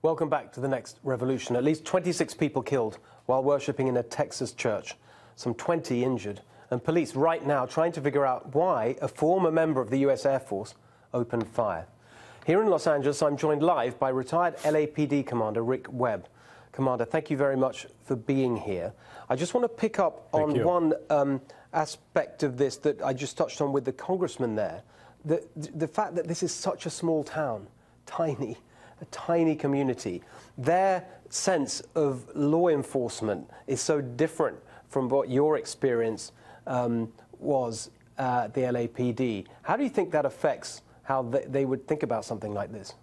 Welcome back to The Next Revolution. At least 26 people killed while worshipping in a Texas church, some 20 injured, and police right now trying to figure out why a former member of the U.S. Air Force opened fire. Here in Los Angeles, I'm joined live by retired LAPD Commander Rick Webb. Commander, thank you very much for being here. I just want to pick up on one aspect of this that I just touched on with the congressman there. The fact that this is such a small town, a tiny community. Their sense of law enforcement is so different from what your experience was at the LAPD. How do you think that affects how they would think about something like this?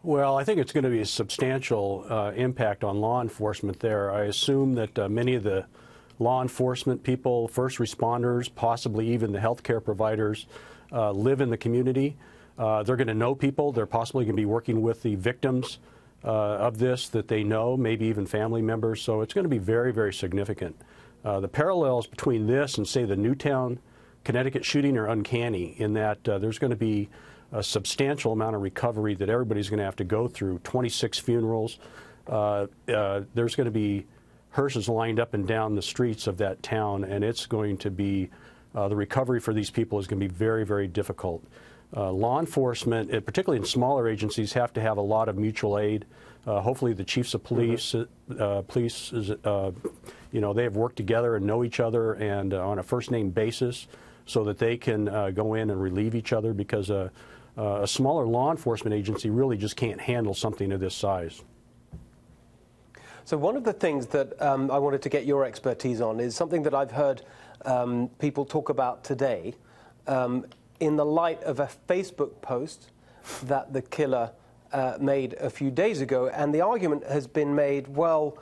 Well, I think it's going to be a substantial impact on law enforcement there. I assume that many of the law enforcement people, first responders, possibly even the healthcare providers, live in the community. They're going to know people. They're possibly going to be working with the victims of this that they know, maybe even family members. So it's going to be very, very significant. The parallels between this and, say, the Newtown, Connecticut shooting are uncanny in that there's going to be a substantial amount of recovery that everybody's going to have to go through. 26 funerals. There's going to be hearses lined up and down the streets of that town, and it's going to be, the recovery for these people is going to be very, very difficult. Law enforcement, particularly in smaller agencies, have to have a lot of mutual aid. Hopefully the chiefs of police, you know, they have worked together and know each other and on a first-name basis so that they can go in and relieve each other, because a smaller law enforcement agency really just can't handle something of this size. So one of the things that I wanted to get your expertise on is something that I've heard people talk about today in the light of a Facebook post that the killer made a few days ago. And the argument has been made, well,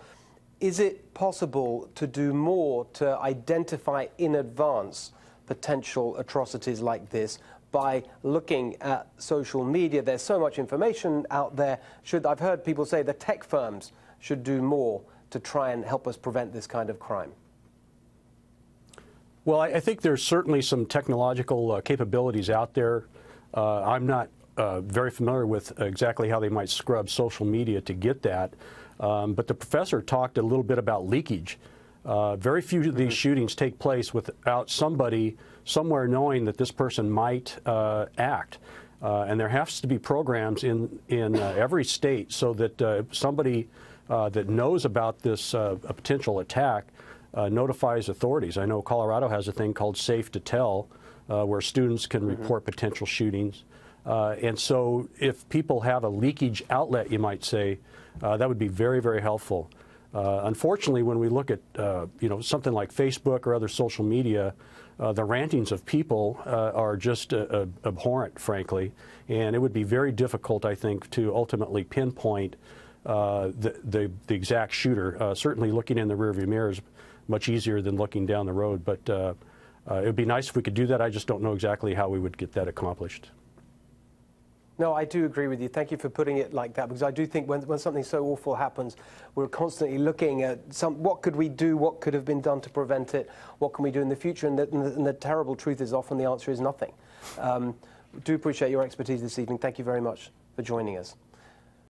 is it possible to do more to identify in advance potential atrocities like this by looking at social media? There's so much information out there. I've heard people say the tech firms should do more to try and help us prevent this kind of crime. Well, I think there's certainly some technological capabilities out there. I'm not very familiar with exactly how they might scrub social media to get that. But the professor talked a little bit about leakage. Very few of these shootings take place without somebody somewhere knowing that this person might act. And there has to be programs in every state so that somebody that knows about this a potential attack notifies authorities. I know Colorado has a thing called Safe to Tell, where students can report potential shootings. And so if people have a leakage outlet, you might say, that would be very, very helpful. Unfortunately, when we look at you know, something like Facebook or other social media, the rantings of people are just abhorrent, frankly. And it would be very difficult, I think, to ultimately pinpoint the exact shooter. Certainly looking in the rearview mirror is much easier than looking down the road, but it would be nice if we could do that. I just don't know exactly how we would get that accomplished. No, I do agree with you. Thank you for putting it like that, because I do think when something so awful happens, we're constantly looking at what could we do, what could have been done to prevent it, what can we do in the future, and the terrible truth is often the answer is nothing. Do appreciate your expertise this evening. Thank you very much for joining us.